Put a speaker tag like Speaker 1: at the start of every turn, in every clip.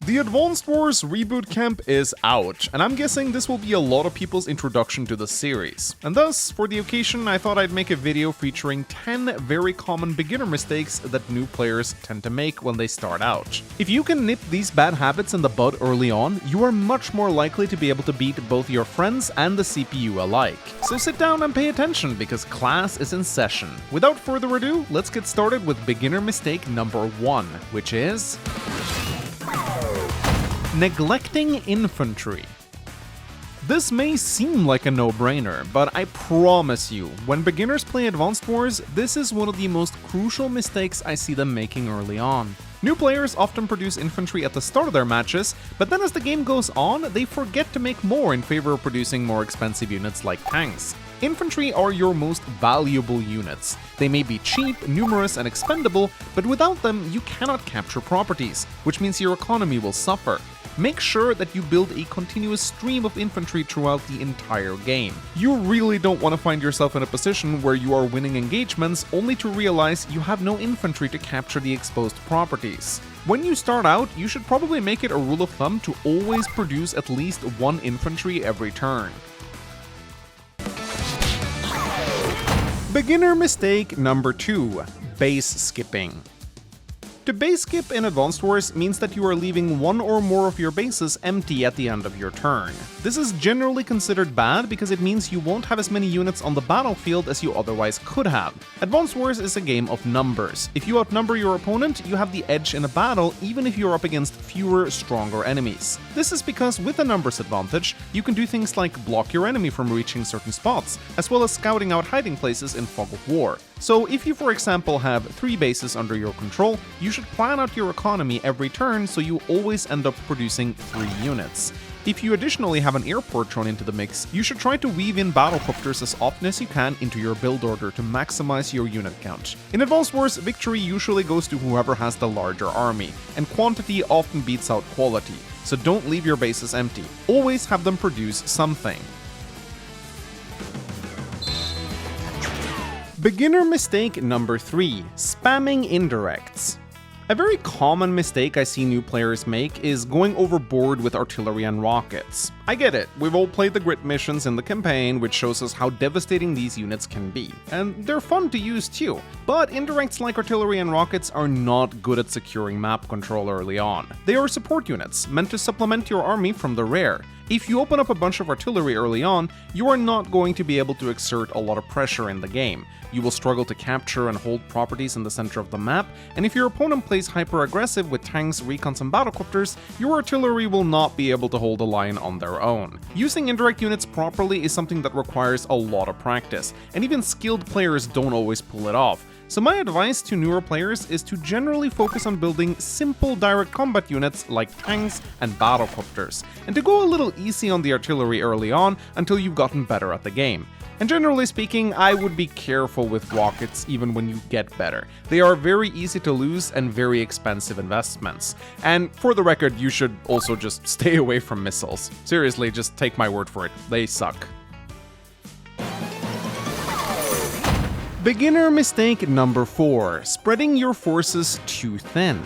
Speaker 1: The Advanced Wars Reboot Camp is out, and I'm guessing this will be a lot of people's introduction to the series. And thus, for the occasion, I thought I'd make a video featuring 10 very common beginner mistakes that new players tend to make when they start out. If you can nip these bad habits in the bud early on, you are much more likely to be able to beat both your friends and the CPU alike. So sit down and pay attention, because class is in session. Without further ado, let's get started with beginner mistake number 1, which is neglecting infantry. This may seem like a no-brainer, but I promise you, when beginners play Advanced Wars, this is one of the most crucial mistakes I see them making early on. New players often produce infantry at the start of their matches, but then as the game goes on, they forget to make more in favor of producing more expensive units like tanks. Infantry are your most valuable units. They may be cheap, numerous, and expendable, but without them, you cannot capture properties, which means your economy will suffer. Make sure that you build a continuous stream of infantry throughout the entire game. You really don't want to find yourself in a position where you are winning engagements only to realize you have no infantry to capture the exposed properties. When you start out, you should probably make it a rule of thumb to always produce at least one infantry every turn. Beginner mistake number 2, base skipping. To base skip in Advanced Wars means that you are leaving one or more of your bases empty at the end of your turn. This is generally considered bad because it means you won't have as many units on the battlefield as you otherwise could have. Advanced Wars is a game of numbers. If you outnumber your opponent, you have the edge in a battle even if you're up against fewer, stronger enemies. This is because with a numbers advantage, you can do things like block your enemy from reaching certain spots, as well as scouting out hiding places in Fog of War. So if you, for example, have 3 bases under your control, you should plan out your economy every turn so you always end up producing 3 units. If you additionally have an airport thrown into the mix, you should try to weave in battlecopters as often as you can into your build order to maximize your unit count. In Advanced Wars, victory usually goes to whoever has the larger army, and quantity often beats out quality, so don't leave your bases empty. Always have them produce something. Beginner mistake number 3, spamming indirects. A very common mistake I see new players make is going overboard with artillery and rockets. I get it, we've all played the grid missions in the campaign, which shows us how devastating these units can be, and they're fun to use too, but indirects like artillery and rockets are not good at securing map control early on. They are support units, meant to supplement your army from the rear. If you open up a bunch of artillery early on, you are not going to be able to exert a lot of pressure in the game. You will struggle to capture and hold properties in the center of the map, and if your opponent plays hyper-aggressive with tanks, recons, and battlecopters, your artillery will not be able to hold a line on their own. Using indirect units properly is something that requires a lot of practice, and even skilled players don't always pull it off. So my advice to newer players is to generally focus on building simple direct combat units like tanks and battlecopters, and to go a little easy on the artillery early on until you've gotten better at the game. And generally speaking, I would be careful with rockets even when you get better. They are very easy to lose and very expensive investments. And for the record, you should also just stay away from missiles. Seriously, just take my word for it, they suck. Beginner mistake number 4, spreading your forces too thin.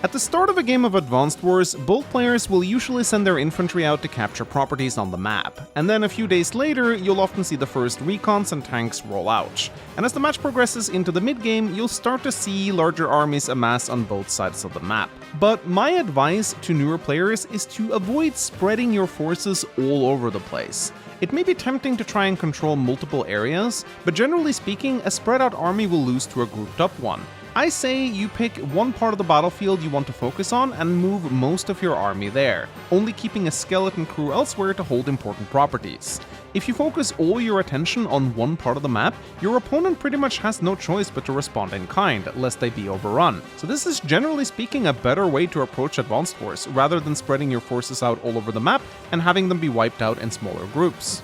Speaker 1: At the start of a game of Advanced Wars, both players will usually send their infantry out to capture properties on the map, and then a few days later, you'll often see the first recons and tanks roll out. And as the match progresses into the mid-game, you'll start to see larger armies amass on both sides of the map. But my advice to newer players is to avoid spreading your forces all over the place. It may be tempting to try and control multiple areas, but generally speaking, a spread out army will lose to a grouped up one. I say you pick one part of the battlefield you want to focus on and move most of your army there, only keeping a skeleton crew elsewhere to hold important properties. If you focus all your attention on one part of the map, your opponent pretty much has no choice but to respond in kind, lest they be overrun. So this is generally speaking a better way to approach Advanced Wars, rather than spreading your forces out all over the map and having them be wiped out in smaller groups.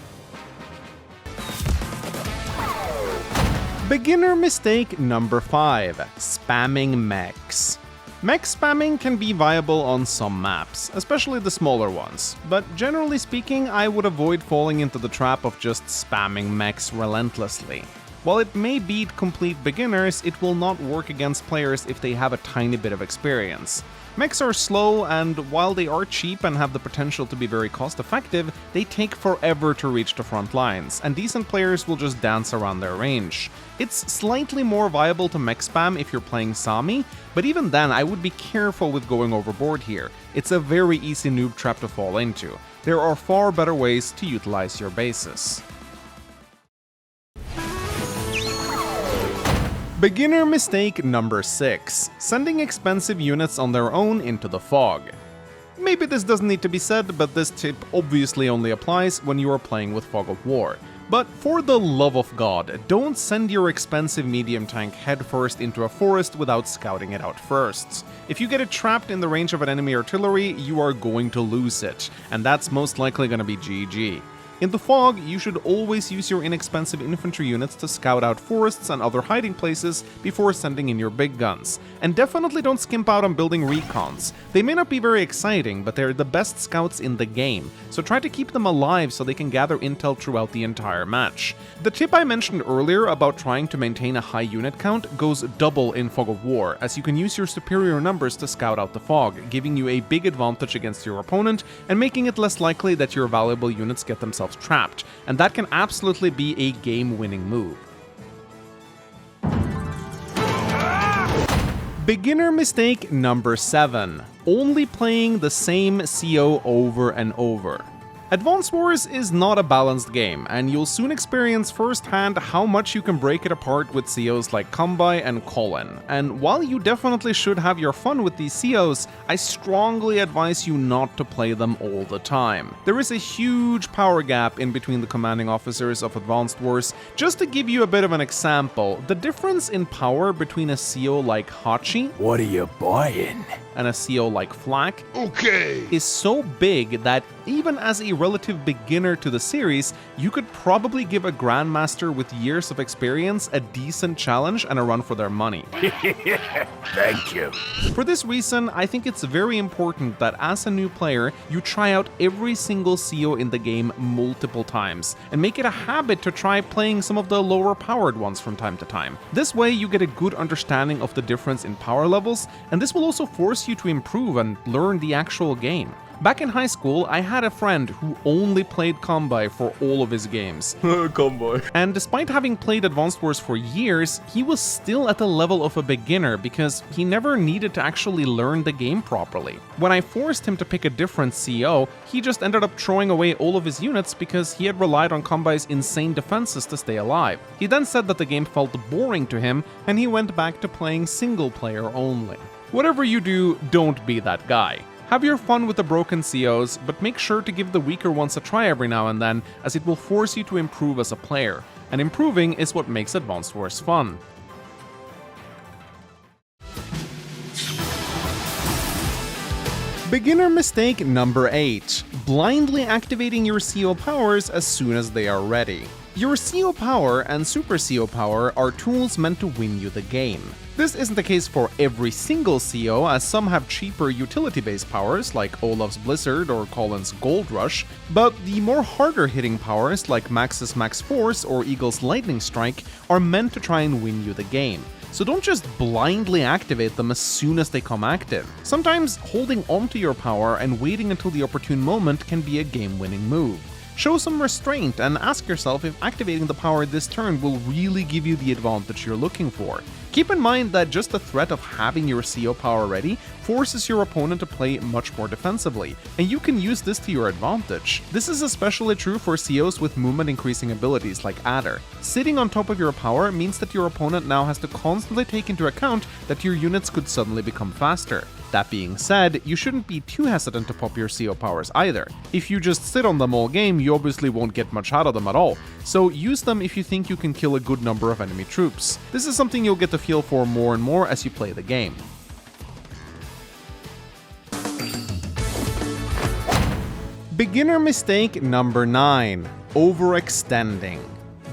Speaker 1: Beginner mistake number 5, spamming mechs. Mech spamming can be viable on some maps, especially the smaller ones, but generally speaking, I would avoid falling into the trap of just spamming mechs relentlessly. While it may beat complete beginners, it will not work against players if they have a tiny bit of experience. Mechs are slow, and while they are cheap and have the potential to be very cost-effective, they take forever to reach the front lines, and decent players will just dance around their range. It's slightly more viable to mech spam if you're playing Sami, but even then I would be careful with going overboard here. It's a very easy noob trap to fall into. There are far better ways to utilize your bases. Beginner mistake number 6. Sending expensive units on their own into the fog. Maybe this doesn't need to be said, but this tip obviously only applies when you are playing with Fog of War. But for the love of God, don't send your expensive medium tank headfirst into a forest without scouting it out first. If you get it trapped in the range of an enemy artillery, you are going to lose it, and that's most likely going to be GG. In the fog, you should always use your inexpensive infantry units to scout out forests and other hiding places before sending in your big guns. And definitely don't skimp out on building recons. They may not be very exciting, but they're the best scouts in the game, so try to keep them alive so they can gather intel throughout the entire match. The tip I mentioned earlier about trying to maintain a high unit count goes double in Fog of War, as you can use your superior numbers to scout out the fog, giving you a big advantage against your opponent and making it less likely that your valuable units get themselves trapped, and that can absolutely be a game-winning move. Beginner mistake number 7. Only playing the same CO over and over. Advanced Wars is not a balanced game, and you'll soon experience firsthand how much you can break it apart with COs like Combi and Colin. And while you definitely should have your fun with these COs, I strongly advise you not to play them all the time. There is a huge power gap in between the commanding officers of Advanced Wars. Just to give you a bit of an example, the difference in power between a CO like Hachi,
Speaker 2: what are you buying?
Speaker 1: and a CO like Flak
Speaker 2: Okay.
Speaker 1: is so big that even as a relative beginner to the series, you could probably give a Grandmaster with years of experience a decent challenge and a run for their money.
Speaker 2: Thank you.
Speaker 1: For this reason, I think it's very important that as a new player, you try out every single CO in the game multiple times, and make it a habit to try playing some of the lower powered ones from time to time. This way you get a good understanding of the difference in power levels, and this will also force you to improve and learn the actual game. Back in high school, I had a friend who only played Combi for all of his games.
Speaker 2: Combi.
Speaker 1: And despite having played Advanced Wars for years, he was still at the level of a beginner because he never needed to actually learn the game properly. When I forced him to pick a different CO, he just ended up throwing away all of his units because he had relied on Combi's insane defenses to stay alive. He then said that the game felt boring to him, and he went back to playing single player only. Whatever you do, don't be that guy. Have your fun with the broken COs, but make sure to give the weaker ones a try every now and then, as it will force you to improve as a player, and improving is what makes Advanced Wars fun. Beginner mistake number 8. Blindly activating your CO powers as soon as they are ready. Your CO power and Super CO power are tools meant to win you the game. This isn't the case for every single CO, as some have cheaper utility-based powers like Olaf's Blizzard or Colin's Gold Rush, but the more harder-hitting powers like Max's Max Force or Eagle's Lightning Strike are meant to try and win you the game. So don't just blindly activate them as soon as they come active. Sometimes holding onto your power and waiting until the opportune moment can be a game-winning move. Show some restraint and ask yourself if activating the power this turn will really give you the advantage you're looking for. Keep in mind that just the threat of having your CO power ready forces your opponent to play much more defensively, and you can use this to your advantage. This is especially true for COs with movement increasing abilities like Adder. Sitting on top of your power means that your opponent now has to constantly take into account that your units could suddenly become faster. That being said, you shouldn't be too hesitant to pop your CO powers either. If you just sit on them all game, you obviously won't get much out of them at all, so use them if you think you can kill a good number of enemy troops. This is something you'll get to feel for more and more as you play the game. Beginner mistake number 9. Overextending.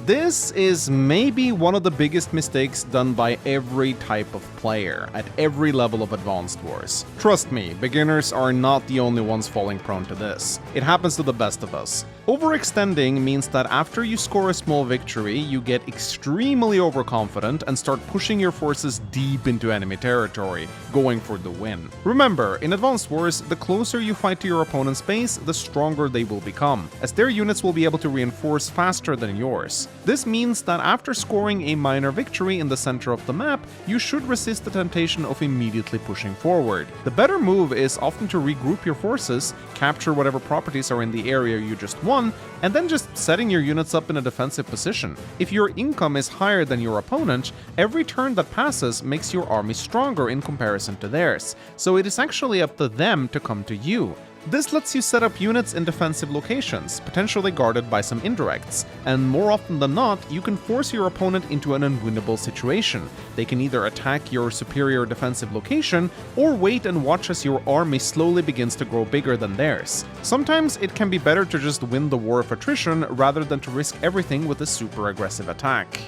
Speaker 1: This is maybe one of the biggest mistakes done by every type of player, at every level of Advanced Wars. Trust me, beginners are not the only ones falling prone to this. It happens to the best of us. Overextending means that after you score a small victory, you get extremely overconfident and start pushing your forces deep into enemy territory, going for the win. Remember, in Advanced Wars, the closer you fight to your opponent's base, the stronger they will become, as their units will be able to reinforce faster than yours. This means that after scoring a minor victory in the center of the map, you should resist the temptation of immediately pushing forward. The better move is often to regroup your forces, capture whatever properties are in the area you just won, and then just setting your units up in a defensive position. If your income is higher than your opponent, every turn that passes makes your army stronger in comparison to theirs, so it is actually up to them to come to you. This lets you set up units in defensive locations, potentially guarded by some indirects, and more often than not, you can force your opponent into an unwinnable situation. They can either attack your superior defensive location, or wait and watch as your army slowly begins to grow bigger than theirs. Sometimes it can be better to just win the war of attrition rather than to risk everything with a super aggressive attack.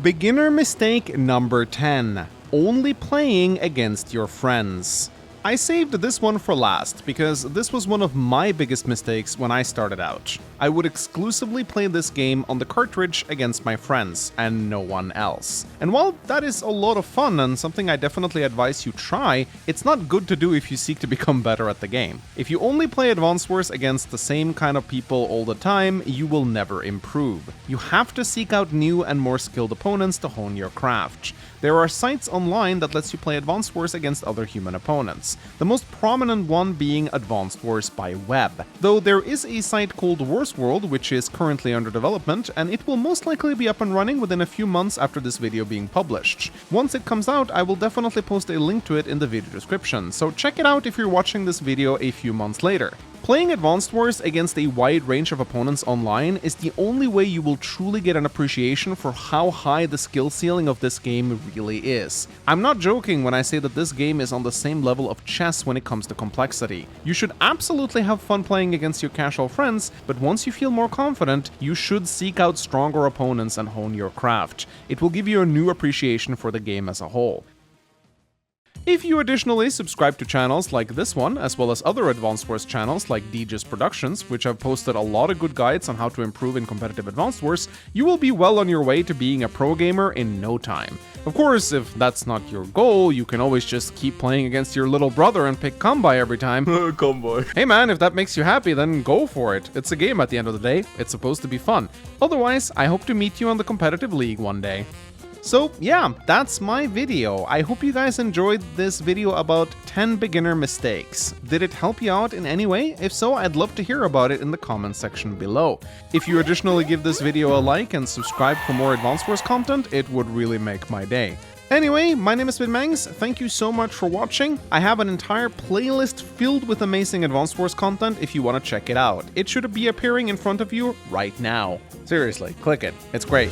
Speaker 1: Beginner mistake number 10. Only playing against your friends. I saved this one for last, because this was one of my biggest mistakes when I started out. I would exclusively play this game on the cartridge against my friends, and no one else. And while that is a lot of fun and something I definitely advise you try, it's not good to do if you seek to become better at the game. If you only play Advanced Wars against the same kind of people all the time, you will never improve. You have to seek out new and more skilled opponents to hone your craft. There are sites online that lets you play Advanced Wars against other human opponents, the most prominent one being Advanced Wars by Web. Though there is a site called Wars World which is currently under development, and it will most likely be up and running within a few months after this video being published. Once it comes out, I will definitely post a link to it in the video description, so check it out if you're watching this video a few months later. Playing Advanced Wars against a wide range of opponents online is the only way you will truly get an appreciation for how high the skill ceiling of this game really is. I'm not joking when I say that this game is on the same level of chess when it comes to complexity. You should absolutely have fun playing against your casual friends, but once you feel more confident, you should seek out stronger opponents and hone your craft. It will give you a new appreciation for the game as a whole. If you additionally subscribe to channels like this one, as well as other Advanced Wars channels like DJ's Productions, which have posted a lot of good guides on how to improve in competitive Advanced Wars, you will be well on your way to being a pro gamer in no time. Of course, if that's not your goal, you can always just keep playing against your little brother and pick Combi every time.
Speaker 2: Combi.
Speaker 1: Hey man, if that makes you happy, then go for it. It's a game at the end of the day. It's supposed to be fun. Otherwise, I hope to meet you on the competitive league one day. So yeah, that's my video. I hope you guys enjoyed this video about 10 beginner mistakes. Did it help you out in any way? If so, I'd love to hear about it in the comments section below. If you additionally give this video a like and subscribe for more Advanced Wars content, it would really make my day. Anyway, my name is Mechs, thank you so much for watching. I have an entire playlist filled with amazing Advanced Wars content if you want to check it out. It should be appearing in front of you right now. Seriously, click it. It's great.